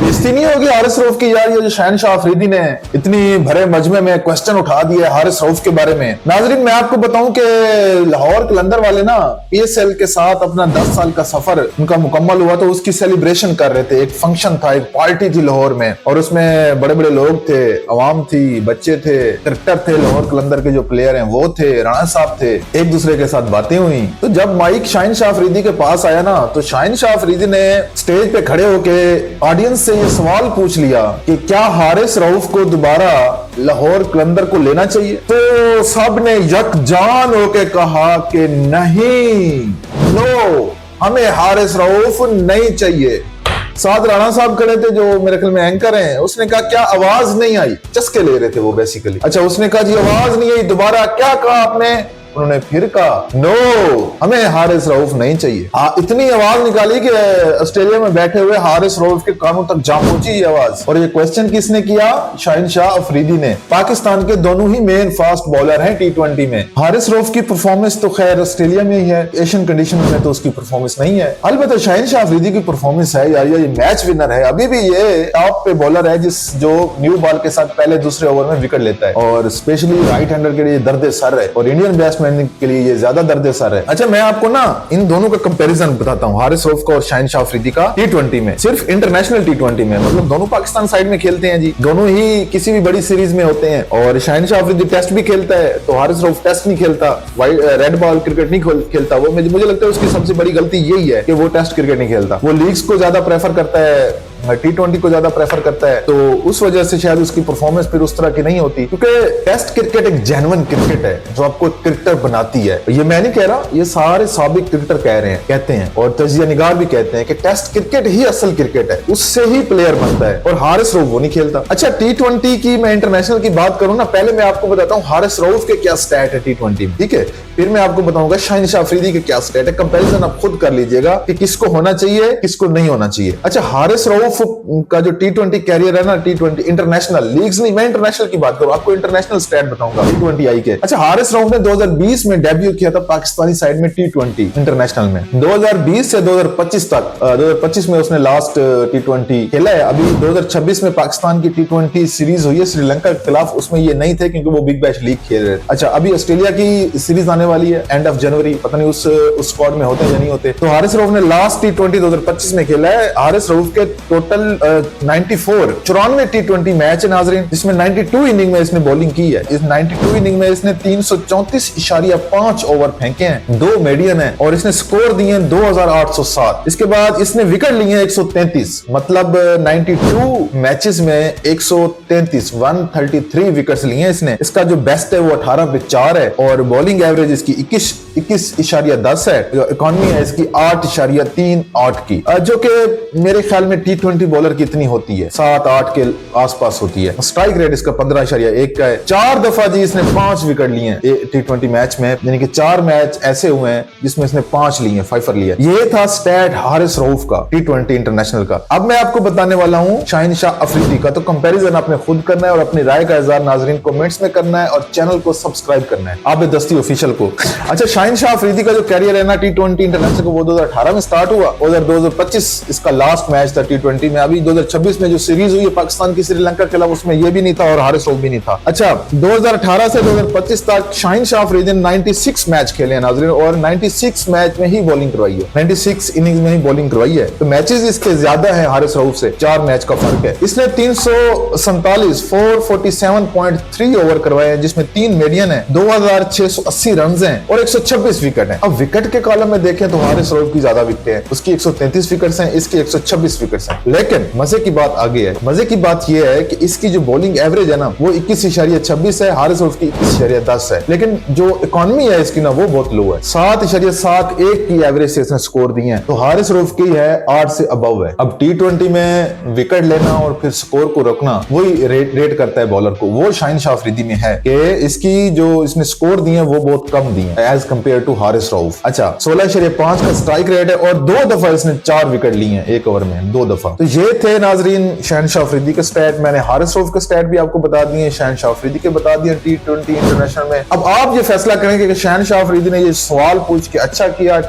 बेइज्जती नहीं होगी हारिस रऊफ की यार, ये जो शहनशाह अफरीदी ने इतनी भरे मजमे में क्वेश्चन उठा दिए हारिस रऊफ के बारे में। नाजरीन मैं आपको बताऊं कि लाहौर कलंदर वाले ना पीएसएल के साथ अपना 10 साल का सफर उनका मुकम्मल हुआ तो उसकी सेलिब्रेशन कर रहे थे। एक फंक्शन था, एक पार्टी थी लाहौर में और उसमें बड़े बड़े लोग थे, अवाम थी, बच्चे थे, क्रिकेटर थे, लाहौर कलंदर के जो प्लेयर हैं वो थे, राणा साहब थे, एक दूसरे के साथ बातें हुई। तो जब माइक शहनशाह अफरीदी के पास आया ना तो शहनशाह अफरीदी ने स्टेज पे खड़े होके ऑडियंस से ये सवाल पूछ लिया कि क्या हारिस रऊफ को दोबारा लाहौर कलंदर को लेना चाहिए। तो सब ने यकजान होके कहा कि नहीं, नो, हमें हारिस रऊफ नहीं चाहिए। साथ राणा साहब खड़े थे जो मेरे ख्याल में एंकर हैं, उसने कहा क्या आवाज नहीं आई, चस्के ले रहे थे वो बेसिकली। अच्छा उसने कहा जी आवाज नहीं आई, दोबारा क्या कहा आपने? उन्होंने फिर कहा नो, हमें हारिस रऊफ नहीं चाहिए। इतनी आवाज निकाली कि ऑस्ट्रेलिया में बैठे हुए हारिस रऊफ के कानों तक जा पहुंची ये आवाज। और ये क्वेश्चन किसने किया? शहनशाह अफरीदी ने। पाकिस्तान के दोनों ही मेन फास्ट बॉलर हैं टी20 में। हारिस रऊफ की परफॉर्मेंस तो खैर ऑस्ट्रेलिया में ही है, एशियन कंडीशन में तो उसकी परफॉर्मेंस नहीं है। अलबत्ता शहनशाह अफरीदी की परफॉर्मेंस है यार, ये मैच विनर है, अभी भी ये टॉप पे बॉलर है जो न्यू बॉल के साथ पहले दूसरे ओवर में विकेट लेता है और स्पेशली राइट हैंडर के लिए दर्द सर है और इंडियन बैट्समैन के लिए ये ज्यादा दर्द सर है। अच्छा मैं आपको ना इन दोनों का कंपैरिजन बताता हूँ, हारिस रऊफ का और शहनशाह अफरीदी का टी20 में, सिर्फ इंटरनेशनल टी20 में, मतलब दोनों पाकिस्तान साइड में खेलते हैं जी, दोनों ही किसी भी बड़ी सीरीज में होते हैं। और शहनशाह अफरीदी टेस्ट भी खेलता है तो हारिस रऊफ टेस्ट नहीं खेलता, रेड बॉल क्रिकेट नहीं खेलता। वो मुझे लगता है उसकी सबसे बड़ी गलती यही है कि वो टेस्ट क्रिकेट नहीं खेलता, वो लीग्स को ज्यादा प्रेफर करता है, टी20 को ज्यादा प्रेफर करता है। तो उस वजह से शायद उसकी परफॉर्मेंस फिर उस तरह की नहीं होती, क्योंकि टेस्ट क्रिकेट एक जेन्युइन क्रिकेट है जो आपको क्रिकेटर बनाती है। ये मैं नहीं कह रहा, ये सारे साबिक क्रिकेटर कहते हैं और तजिया निगार भी कहते हैं कि टेस्ट क्रिकेट ही असल क्रिकेट है, उससे ही प्लेयर बनता है और हारिस रऊफ वो नहीं खेलता। अच्छा टी20 की मैं इंटरनेशनल की बात करूं ना, पहले मैं आपको बताता हूं हारिस रऊफ के क्या स्टैट है टी20 में, ठीक है, फिर मैं आपको बताऊंगा शहनशाह अफरीदी के क्या स्टैट है। कंपैरिजन आप खुद कर लीजिएगा कि किसको होना चाहिए किसको नहीं होना चाहिए। अच्छा हारिस रऊफ का जो टी20 कैरियर है ना, टी20 इंटरनेशनल लीग्स नहीं, मैं इंटरनेशनल की बात करूं, आपको इंटरनेशनल स्टैट बताऊंगा टी20 आई के। अच्छा हारिस रऊफ ने 2020 में डेब्यू किया था पाकिस्तानी साइड में टी20 इंटरनेशनल में, 2020 से 2025 तक, 2025 में उसने लास्ट टी20 खेला है। अभी 2026 में पाकिस्तान की टी20 सीरीज हुई है श्रीलंका के खिलाफ, उसमें ये नहीं थे क्योंकि वो बिग बैश लीग खेल रहे थे। अच्छा अभी ऑस्ट्रेलिया की सीरीज आने वाली है एंड ऑफ जनवरी, पता नहीं उस स्क्वाड में होते हैं या नहीं होते। तो हारिस रऊफ ने लास्ट टी20 2025 में खेला है। हारिस रऊफ के टोटल 94 टी20 मैच है नाजरीन, जिसमें 92 इनिंग में इसने बॉलिंग की है। इस 92 इनिंग में इसने 334.5 ओवर फेंके हैं, 2 मीडियन है और इसने स्कोर दिए हैं 2807। इसके बाद इसने विकेट लिए हैं 133, मतलब 92 मैचेस में 133 विकेट्स लिए हैं इसने। इसका जो बेस्ट है वो 18 पे 4 है और बॉलिंग एवरेज इसकी 21.10 है। जो इकोनॉमी है इसकी 8.38 की, जो कि मेरे ख्याल में टी20 बॉलर की इतनी होती है, 7-8 के आसपास होती है। स्ट्राइक रेट इसका 15.1 का है। 4 दफा जी इसने 5 विकेट लिए हैं टी20 मैच में, यानी कि 4 मैच ऐसे हुए हैं जिसमें इसने 5 लिए, 5 लिए। ये था स्टैट हारिस रऊफ का टी20 इंटरनेशनल का। अब मैं आपको बताने वाला हूं शहनशाह अफरीदी का। तो कंपैरिजन आपने खुद करना है और अपनी राय का इज़हार नाजरीन कमेंट्स में करना है और चैनल को सब्सक्राइब करना है आबिद दस्ती ऑफिशियल को। अच्छा शहनशाह अफरीदी का जो कैरियर है ना टी20 इंटरनेशनल को, वो 2018 में स्टार्ट हुआ और 2025 इसका लास्ट मैच था टी20 में। अभी 2026 में जो सीरीज हुई है पाकिस्तान की श्रीलंका के खिलाफ, उसमें ये भी नहीं था और हारिस रऊफ भी नहीं था। अच्छा 2018 से 2025 तक शहनशाह अफरीदी ने 96 मैच खेले हैं नाजरीन और 96 मैच में ही बॉलिंग करवाई है, 96 इनिंग्स में ही बॉलिंग करवाई है। तो मैचेस इसके ज्यादा है हारिस रऊफ से, 4 मैच का फर्क है। इसने 447.3 ओवर करवाए हैं, जिसमें 3 मीडियन है, 2680 रन हैं और 126 विकेट है। अब विकेट के कॉलम में देखें तो हारिस रऊफ की ज्यादा विकेट है, उसकी 133 विकेट हैं, इसकी 126 विकेट हैं। लेकिन मजे की बात आगे है, मजे की बात यह है कि इसकी जो बॉलिंग एवरेज है ना वो 21.26 है, हारिस रऊफ की 21.10 है। लेकिन जो इकोनॉमी है इसकी ना वो बहुत लो है, 7.71 की एवरेज से इसने स्कोर दिए हैं। तो हारिस रऊफ की है 8 से अबव है। अब टी20 में विकेट लेना और फिर स्कोर को रखना वही रेट करता है बॉलर को, वो शहनशाह अफरीदी में है कि इसकी जो इसने स्कोर दिए वो बहुत कम दिए as compare to Haris Rauf. अच्छा 16.5 का स्ट्राइक रेट है और 2 दफा इसने 4 विकेट लिए हैं एक ओवर में, 2 दफा। तो ये थे नाजरीन शहनशाह अफरीदी के स्टैट। मैंने हारिस रऊफ के स्टैट भी आपको बता दिए, शहनशाह अफरीदी के बता दिए टी20 इंटरनेशनल में। अब आप ये फैसला करेंगे कि शहनशाह अफरीदी ने ये सवाल पूछ के अच्छा किया